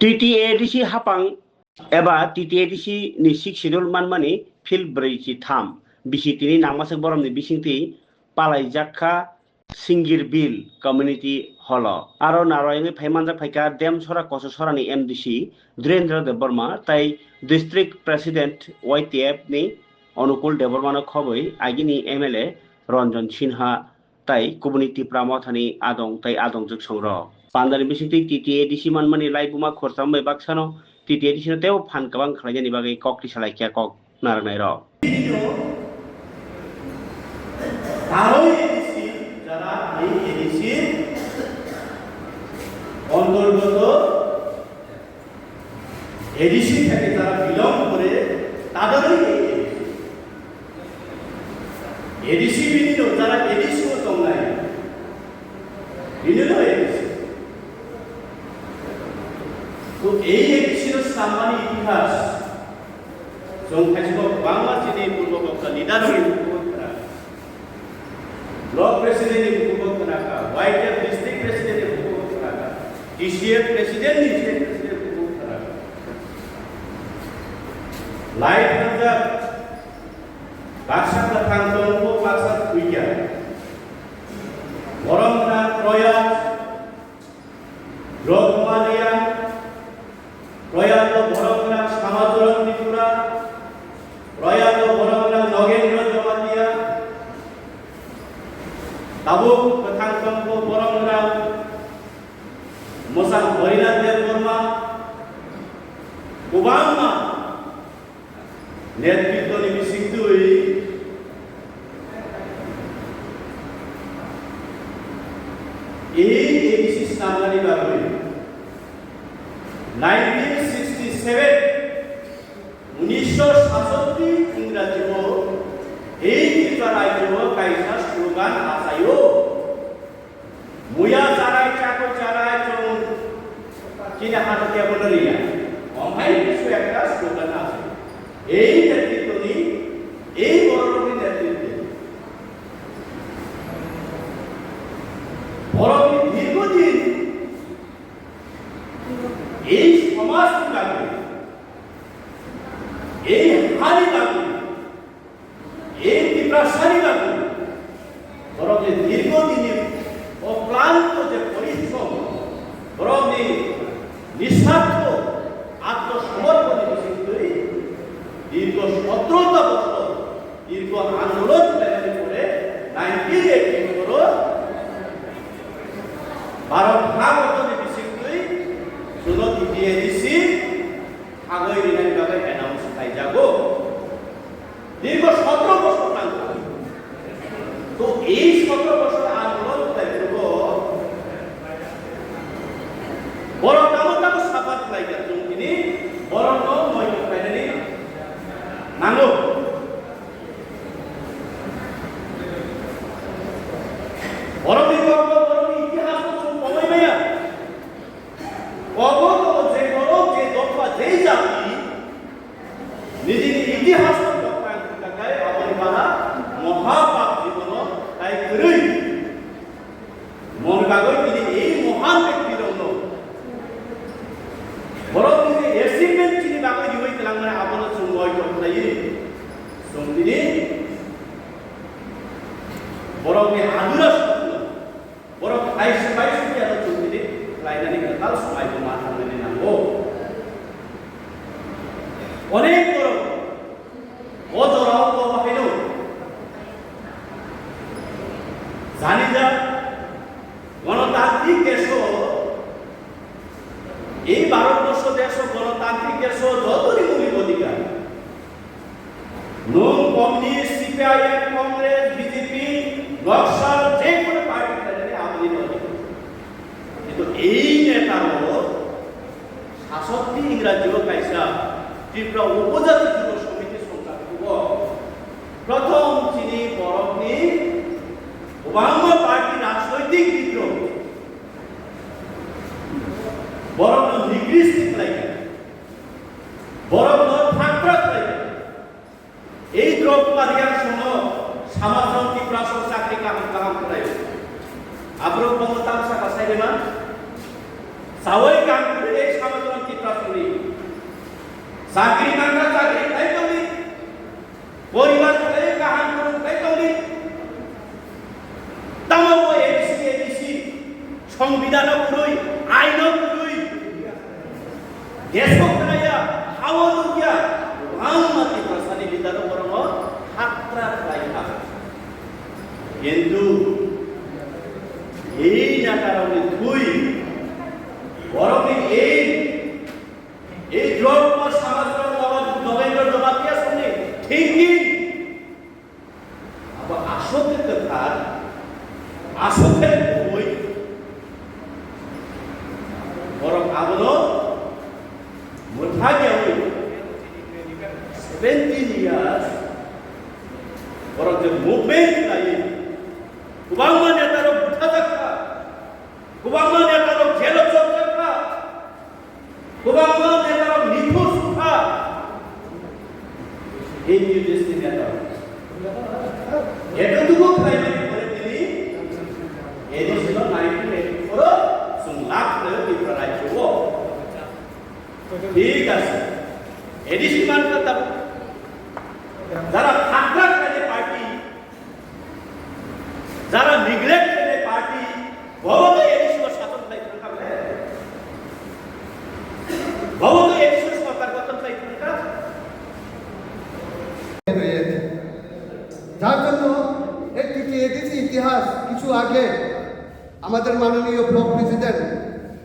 TTADC हापां एबा TTADC नि 6 schedule मानमानि फिल 43 बिसिटिनि नांमासक बरमनि बिसिंति पालाइजाखा सिंगिर बिल कम्युनिटी हल आरो नारायणी फाइमानजा फाइका देम सरा कसो सरानि MDC धीरेन्द्र देबबर्मा ताई डिस्ट्रिक्ट प्रेसिडेंट YTF नि अनुकूल देबबर्मानो खबै आगिनि MLA रंजन सिन्हा ताई कम्युनिटी प्रामथानि आदं ताई आदंजों संग्र पान्दानि बिसिंति TTADC मानमानि लाइबुमा खरसाम बाक्सानो TTADC no teo fan kabang khalajani bagai kok ti salaikia kok narnai ro যারা এই এডিসির অন্তর্গত এডিসি থেকে যারা বিলং করে তাদেরই এডিসি বিভিন্ন যারা এডিসিও তংলাই বিভিন্ন এডিসি তো এই এডিসির সামানি ইতিহাস সংখ্যাজীব বাংলা চিনি পূর্ববক্তা নিদানই ब्लॉक प्रेसिडेंट उपभोग का YTF डिस्ट्रिक्ट प्रेसिडेंट उपभोग का DCF प्रेसिडेंट स्टेट प्रेसिडेंट उपभोग का लाइट नजर बाक्सा का कांतों को बाक्सा कुइया वरमना प्रयास रोगमालिया प्रयास तो वरमना समाजरन त्रिपुरा प्रयास तो वरमना Nagendra Jamatia Tabuk petangkong ko borong raw Musang Borinat Deborma Kubama Netkito ni bising tuwi এই এডিসি নামগানি বাবুই 1967 ইংরাজি এই ত্রিপুরায় কাইসা স্লোগান আসায়ো মুয়া চারাই চাকো চারাই চং চিনা হাতে বলরিয়া অমাই কিছু একটা স্লোগান আছে এই নেতৃত্বনি এই বড়রবি নেতৃত্বে বড়রবি দীর্ঘদিন এই সমাজ লাগবে এই হারি লাগবে এই ত্রিপ্রাসারী লাগবে বরং যে দীর্ঘদিনের অক্লান্ত যে পরিশ্রম বরং নিঃস্বার্থ আত্মসমর্পণের বিষয় দীর্ঘ 17টা বছর দীর্ঘ আন্দোলন করে 1984 ভারত ভাগবতের বিষয় শুনো TTADC আগৈ রিনাই ভাবে অ্যানাউন্স খাই যাব দীর্ঘ 17 বছর আন্দোলন তো এই 17 বছর আন্দোলন করব বড় কামতাম সাপাত লাইকা তুমি বড় নয় ফাইনালি নাঙ্গো বড় ইতিহাস কমাই মাইয়া অবত যে বড় যে দফা যে জাতি নিজের ইতিহাস মহাপাপ জীবন তাই করেই মন কাগজ তিনি এই মহান ব্যক্তির বড় তিনি এসিমেন্ট তিনি বাকি দিবই তেলেঙ্গানা আপনার সময় করতে তিনি বড় আদুরা বড় আইসি বাইসি আলো তিনি লাইনানি কাল সময় তো মাথা মেনে নাও অনেক বড় অজরাও তো বাহিনো জানি যা গণতান্ত্রিক দেশ এই ভারতবর্ষ দেশ গণতান্ত্রিক দেশ যতই মৌলিক অধিকার নো communist CPIM Congress BJP Naxal যে কোনো পার্টি আমাদের অধিকার কিন্তু এই নেতারও শাসকটি ইংরাজিও কাইসা ত্রিপুরা উপজাতি যুব সমিতি সংখ্যালঘু প্রথম চিনি বরফনি ওবামা পার্টি রাজনৈতিক বিদ্রোহ বরং নিগৃষ্টিক লাগে বরং ফাঁকরাত লাগে এই দ্রৌপদিয়ার সময় সামাজন্তি প্রাসক চাকরি কাম করে আব্রো ক্ষমতা সাকা সাইবেনা সাওয়াই কাম করে এই সামাজন্তি চাকরি মাত্রা চাকরি তাই করি, পরিবার তাই কাহান করুন তাই করি, তামাও এডিসি সংবিধানও পুরোই আইনও পুরোই দেশক নাইয়া হাওয়ানো গিয়া বাংলাতে ভাষানি বিধান বরং হাতরা রাইখা কিন্তু এই না কারণে তুই বরং এই জন্ম সমাজ নভেম্বর জবাব দিয়া শুনে ঠিকই আবার আসতে কথা আসতে বই বরং আবলো মোটাকে ওই 17 years বরং যে মুভমেন্ট নাই কুবাংমা নেতারও উঠা দেখা কুবাংমা নেতারও জেল চোখ দেখা কুবাংমা নেতারও নিখোঁজ উঠা এই নির্দেশটি নেতা এতটুকু প্রাইমারি করে তিনি এডিশন 1984 সুংলাপ করে বিপ্রায় হবো ঠিক আছে এডিশন মান কথা যারা ফাঁকরা করে পার্টি যারা নিগলেক্ট করে পার্টি বহুত এডিশন শাসন দায়িত্ব থাকবে বহুত এডিশন সরকার গঠন দায়িত্ব থাকবে যার জন্য একটি এডিসি ইতিহাস কিছু আগে আমাদের মাননীয় ব্লক প্রেসিডেন্ট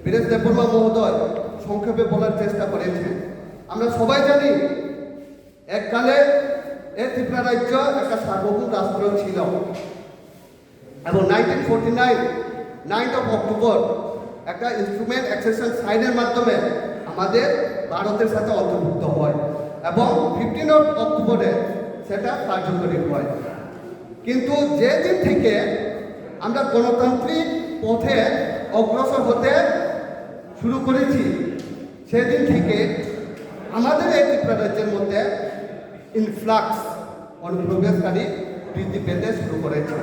বীরেশ দেববর্মা মহোদয় সংক্ষেপে বলার চেষ্টা করেছেন। আমরা সবাই জানি এককালে এই ত্রিপুরা রাজ্য একটা সার্বভৌম রাষ্ট্র ছিল এবং 1949 9 অক্টোবর একটা ইনস্ট্রুমেন্ট অ্যাক্সেশন সাইনের মাধ্যমে আমাদের ভারতের সাথে অন্তর্ভুক্ত হয় এবং 15 অক্টোবরে সেটা কার্যকরী হয়। কিন্তু যেদিন থেকে আমরা গণতান্ত্রিক পথে অগ্রসর হতে শুরু করেছি সেদিন থেকে আমাদের এই ত্রিপুরা রাজ্যের মধ্যে ইনফ্লাক্স অনুপ্রবেশকারী বৃদ্ধি পেতে শুরু করেছে,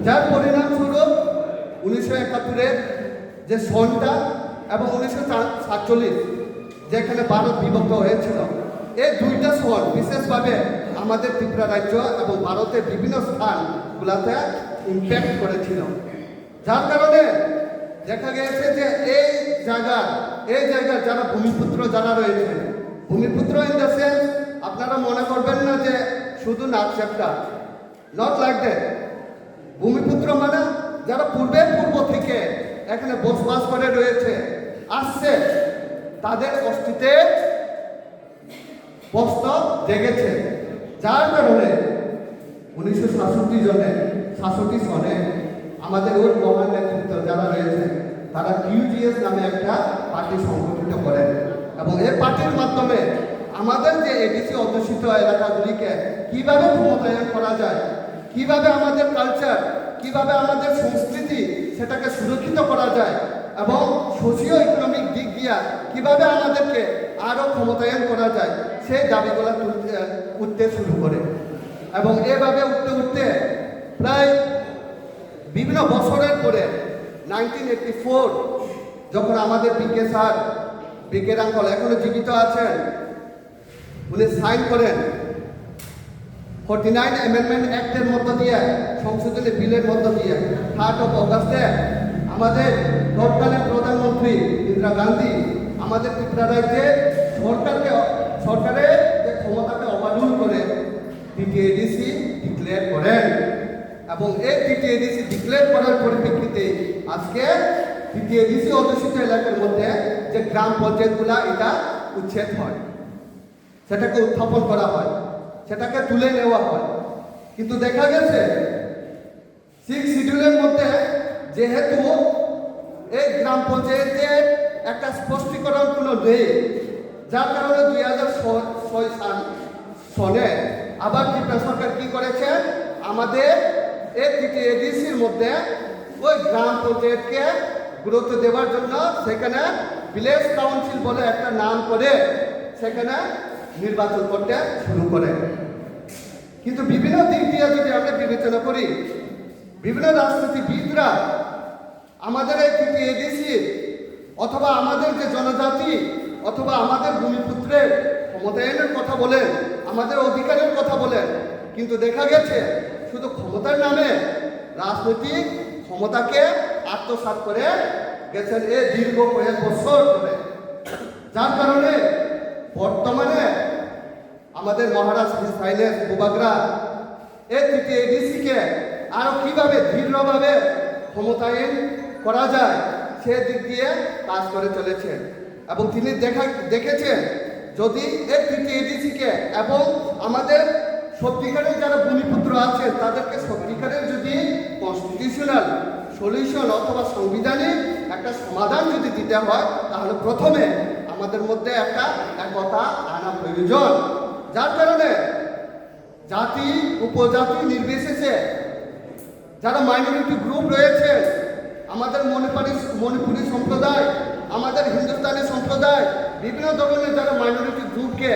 যার পরিণামস্বরূপ 1971-এর যে সনটা এবং 1947 যেখানে ভারত বিভক্ত হয়েছিল, এই দুইটা সন বিশেষভাবে আমাদের ত্রিপুরা রাজ্য এবং ভারতের বিভিন্ন স্থানগুলোতে ইম্প্যাক্ট করেছিল। যার কারণে দেখা গেছে যে এই জায়গার যারা ভূমিপুত্র যারা রয়েছে, ভূমিপুত্র ইন দ্য সেন্স আপনারা মনে করবেন না যে শুধু নাচেপটা, নট লাইক দ্যাট। ভূমিপুত্র মানে যারা পূর্ব থেকে এখানে বসবাস করে রয়েছে আসছে, তাদের অস্তিত্বে প্রশ্ন জেগেছে। যার কারণে 1967 সনে আমাদের ওই মহান নেতৃত্ব যারা রয়েছে তারা QGS নামে একটা পার্টি সংগঠিত করেন এবং এই পার্টির মাধ্যমে আমাদের যে এডিসি অধ্যুষিত এলাকাগুলিকে কিভাবে ক্ষমতায়ন করা যায়, কিভাবে আমাদের কালচার, কিভাবে আমাদের সংস্কৃতি সেটাকে সুরক্ষিত করা যায় এবং সোশিও ইকোনমিক দিক দিয়া কিভাবে আমাদেরকে আরও ক্ষমতায়ন করা যায় সেই দাবিগুলো উঠতে শুরু করে এবং এভাবে উঠতে প্রায় বিভিন্ন বছরের পরে 1984 যখন আমাদের বিকে স্যার, বিকে আঙ্কল এখনো জীবিত আছেন, উনি সাইন করেন 49 অ্যামেন্ডমেন্ট অ্যাক্টের মধ্য দিয়ে, সংশোধনী বিলের মধ্য দিয়ে 3 অগস্টে আমাদের তৎকালীন প্রধানমন্ত্রী ইন্দিরা গান্ধী আমাদের ত্রিপুরা রাজ্যে সরকারের যে ক্ষমতাকে অবহেলন করে TTADC ডিক্লেয়ার করেন এবং এই TTADC ডিক্লেয়ার করার পরিপ্রেক্ষিতে আজকে TTADC অধ্যুষিত এলাকার মধ্যে যে গ্রাম পঞ্চায়েতগুলা এটা উচ্ছেদ হয়, সেটাকে উত্থাপন করা হয়, সেটাকে তুলে নেওয়া হয়। কিন্তু দেখা গেছে 6 শিডিউলের মধ্যে যেহেতু এই গ্রাম পঞ্চায়েতের একটা স্পষ্টীকরণ কোনো নেই, যার কারণে 2006 সনে আবার ত্রিপুরা সরকার কি করেছে, আমাদের এই TTADCর মধ্যে ওই গ্রাম পঞ্চায়েতকে গুরুত্ব দেওয়ার জন্য সেখানে ভিলেজ কাউন্সিল বলে একটা নাম করে সেখানে নির্বাচন করতে শুরু করে। কিন্তু বিভিন্ন দিক দিয়ে যদি আমরা বিবেচনা করি, বিভিন্ন রাজনীতিবিদরা আমাদের এই TTADC অথবা আমাদের যে জনজাতি অথবা আমাদের ভূমিপুত্রের ক্ষমতায়নের কথা বলেন, আমাদের অধিকারের কথা বলেন, কিন্তু দেখা গেছে শুধু ক্ষমতার নামে রাজনৈতিক ক্ষমতাকে আত্মসাৎ করে গেছেন এ দীর্ঘ কয়েক বছর ধরে। যার কারণে বর্তমানে আমাদের মহারাজ হিজ হাইনেস বুবাগরা এই তৃতীয় এডিসিকে আরও কীভাবে দৃঢ়ভাবে ক্ষমতায়ন করা যায় সেদিক দিয়ে কাজ করে চলেছেন। এবং তিনি দেখেছেন যদি এই তৃতীয় এডিসিকে এবং আমাদের সত্যিকারের যারা ভূমিপুত্র আছেন তাদেরকে সত্যিকারের যদি কনস্টিটিউশনাল সলিউশন অথবা সাংবিধানিক একটা সমাধান যদি দিতে হয়, তাহলে প্রথমে আমাদের মধ্যে একটা একতা আনা প্রয়োজন। যার কারণে জাতি উপজাতি নির্বিশেষে যারা মাইনরিটি গ্রুপ রয়েছে, আমাদের মণিপুরি সম্প্রদায়, আমাদের হিন্দুস্তানি সম্প্রদায়, বিভিন্ন ধরনের যারা মাইনরিটি গ্রুপকে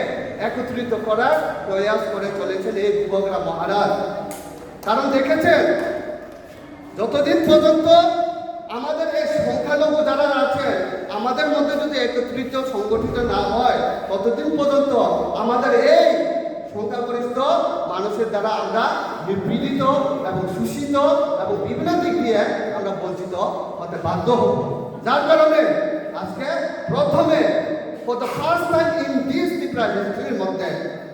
একত্রিত করার প্রয়াস করে চলেছেন এই বুবাগরা মহারাজ। কারণ দেখেছেন যতদিন পর্যন্ত আমাদের এই সংখ্যালঘু যারা আছে আমাদের মধ্যে যদি একত্রিত সংগঠিত না হয়, ততদিন পর্যন্ত আমাদের এই সংখ্যাগরিষ্ঠ মানুষের দ্বারা আমরা নিপীড়িত এবং শোষিত এবং বিভিন্ন দিক দিয়ে আমরা বঞ্চিত হতে বাধ্য হব। যার কারণে আজকে প্রথমে for the first time in this Tripura হিস্ট্রির মধ্যে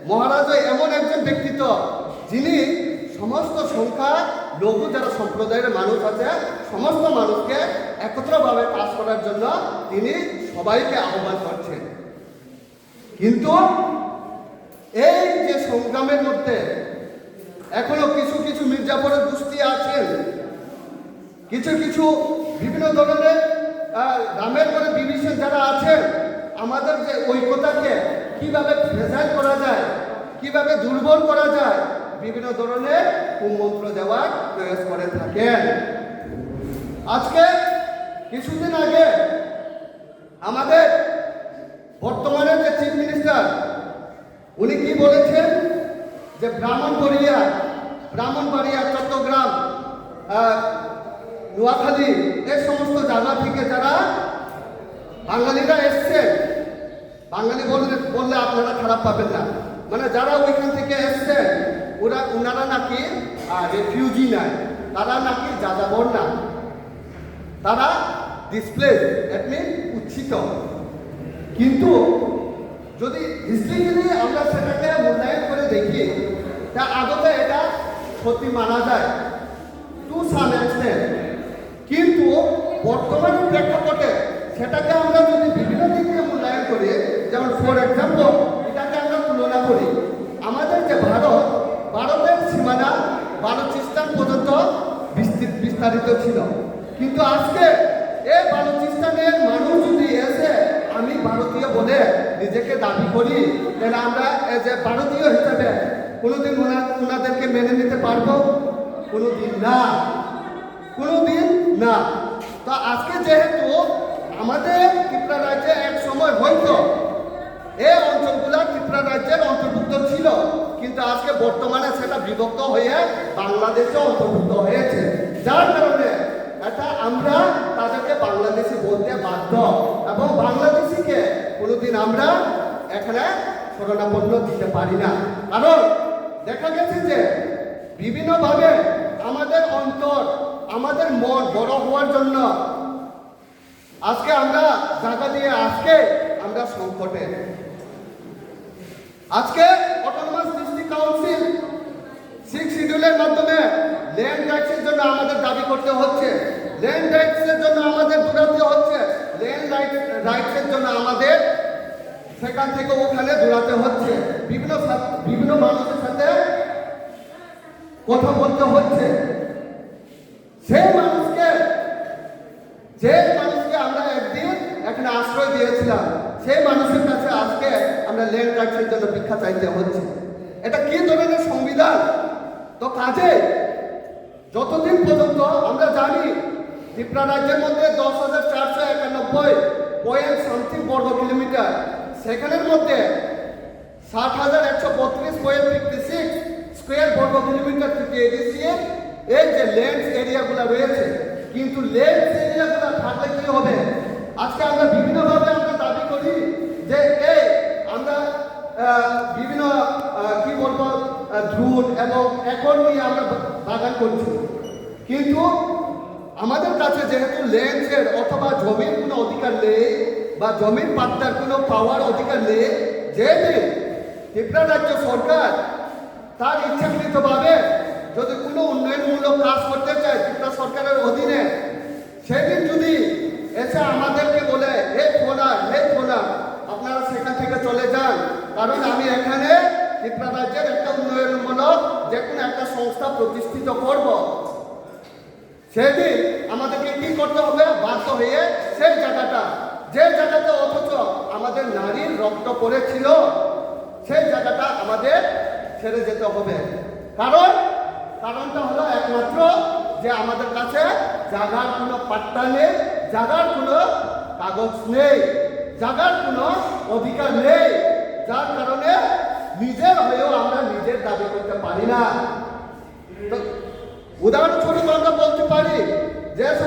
মহারাজ এমন একজন ব্যক্তিত্ব যিনি সমস্ত সংখ্যা লঘু যারা সম্প্রদায়ের মানুষ আছে সমস্ত মানুষকে একত্রভাবে কাজ করার জন্য তিনি সবাইকে আহ্বান করছেন। কিন্তু এই যে সংগ্রামের মধ্যে এখনো কিছু কিছু মির্জাপুরের গোষ্ঠী আছেন, কিছু কিছু বিভিন্ন ধরনের গ্রামের করে ডিভিশন যারা আছেন, আমাদের যে ঐক্যতাকে কিভাবে ফ্রেজাইল করা যায়, কিভাবে দুর্বল করা যায়, বিভিন্ন ধরনের কুমন্ত্র দেওয়ার প্রয়াস করে থাকেন। আজকে কিছুদিন আগে আমাদের বর্তমানে যে চিফ মিনিস্টার উনি কি বলেছেন যে ব্রাহ্মণবাড়িয়া, চট্টগ্রাম, নোয়াখালী এই সমস্ত জায়গা থেকে যারা বাঙালিরা এসছে, বাঙালি বললে আপনারা খারাপ পাবেন না, মানে যারা ওইখান থেকে এসছে ওনারা নাকি রেফিউজি নয়, তারা নাকি যাযাবর না, তারা ডিসপ্লেস, দ্যাট মিন উচ্ছিত। কিন্তু যদি হিস্ট্রিক্যালি আমরা সেটাকে মূল্যায়ন করে দেখি, তা আদতে এটা সত্যি মানা যায় টু সাম এক্সটেন্ট। কিন্তু বর্তমান প্রেক্ষাপটে সেটাকে আমরা যদি বিভিন্ন দিক দিয়ে মূল্যায়ন করি, যেমন ফর এক্সাম্পল এটাকে আমরা তুলনা করি, আমাদের যে ভারতের সীমানা বালুচিস্তান পর্যন্ত বিস্তারিত ছিল। কিন্তু আজকে এই বালুচিস্তানের মানুষ যদি এসে আমি ভারতীয় বলে নিজেকে দাবি করি, তাহলে আমরা যে ভারতীয় হিসাবে কোনোদিন ওনাদেরকে মেনে নিতে পারবো? কোনোদিন না, কোনোদিন না। তো আজকে যেহেতু আমাদের ত্রিপুরা রাজ্যে এক সময় হয়তো এই অঞ্চলগুলা ত্রিপুরা রাজ্যের অন্তর্ভুক্ত ছিল, কিন্তু আজকে বর্তমানে সেটা বিভক্ত হয়ে বাংলাদেশে অন্তর্ভুক্ত হয়েছে। যার কারণে এটা আমরা তাদেরকে বাংলাদেশি বলতে বাধ্য, এবং বাংলাদেশিকে কোনোদিন আমরা এখানে শরণাপন্ন দিতে পারি না। কারণ দেখা গেছে যে বিভিন্নভাবে আমাদের অন্তর, আমাদের মন বড় হওয়ার জন্য আজকে আমরা জায়গা দিয়ে আজকে আমরা সংকটে। আজকে অটোনমাস ডিস্ট্রিক্ট কাউন্সিল 6 শিডিউলের মাধ্যমে ল্যান্ড রাইটসের জন্য আমাদের দাবি করতে হচ্ছে, ল্যান্ড রাইটসের জন্য আমাদের দৌড়াতে হচ্ছে, ল্যান্ড রাইটসের জন্য আমাদের সেখান থেকে ওখানে দৌড়াতে হচ্ছে, বিভিন্ন মানুষের সাথে কথা বলতে হচ্ছে। যে মানুষকে আমরা একদিন এখানে আশ্রয় দিয়েছিলাম, সেই মানুষের কাছে আজকে আমরা ল্যান্ড রাইটসের জন্য ভিক্ষা চাইতে হচ্ছে। এটা কি ধরনের সংবিধান? তো কাজে যতদিন পর্যন্ত আমরা জানি ত্রিপুরা রাজ্যের মধ্যে 10,491.something বর্গ কিলোমিটার, সেখানের মধ্যে 60,132.56 স্কোয়ার বর্গ কিলোমিটার থেকে এডিসিএ এই যে ল্যান্ড এরিয়াগুলো রয়েছে। কিন্তু ল্যান্ড এরিয়াগুলো থাকলে কি হবে? আজকে আমরা বিভিন্নভাবে আমরা দাবি করি এবং একর নিয়ে আমরা বাগান করছি, কিন্তু আমাদের কাছে যেহেতু ল্যান্ডের অথবা জমির কোনো অধিকার নেই বা জমির পাট্টার কোনো পাওয়ার অধিকার নেই, যেহেতু ত্রিপুরা রাজ্য সরকার তার ইচ্ছাকৃতভাবে যদি কোনো উন্নয়নমূলক কাজ করতে চায় ত্রিপুরা সরকারের অধীনে, সেদিন যদি এসে আমাদেরকে বলে হে ফোনা আপনারা সেখান থেকে চলে যান, কারণ আমি এখানে ত্রিপুরা রাজ্যের একটা উন্নয়নমূলক যে কোনো একটা সংস্থা প্রতিষ্ঠিত করব, সেদিন আমাদেরকে কি করতে হবে? বাধ্য হয়ে সেই জায়গাটা, যে জায়গাতে অথচ আমাদের নারীর রক্ত পড়েছিল, সেই জায়গাটা আমাদের ছেড়ে যেতে হবে। কারণটা হলো একমাত্র যে আমাদের কাছে জায়গার কোনো পাট্টা নেই, জায়গার কোনো কাগজ নেই, জায়গার কোনো অধিকার নেই, যার কারণে নিজের হয়েও আমরা নিজের দাবি করতে পারি না। উদাহরণস্বরূপ আমরা বলতে পারি যে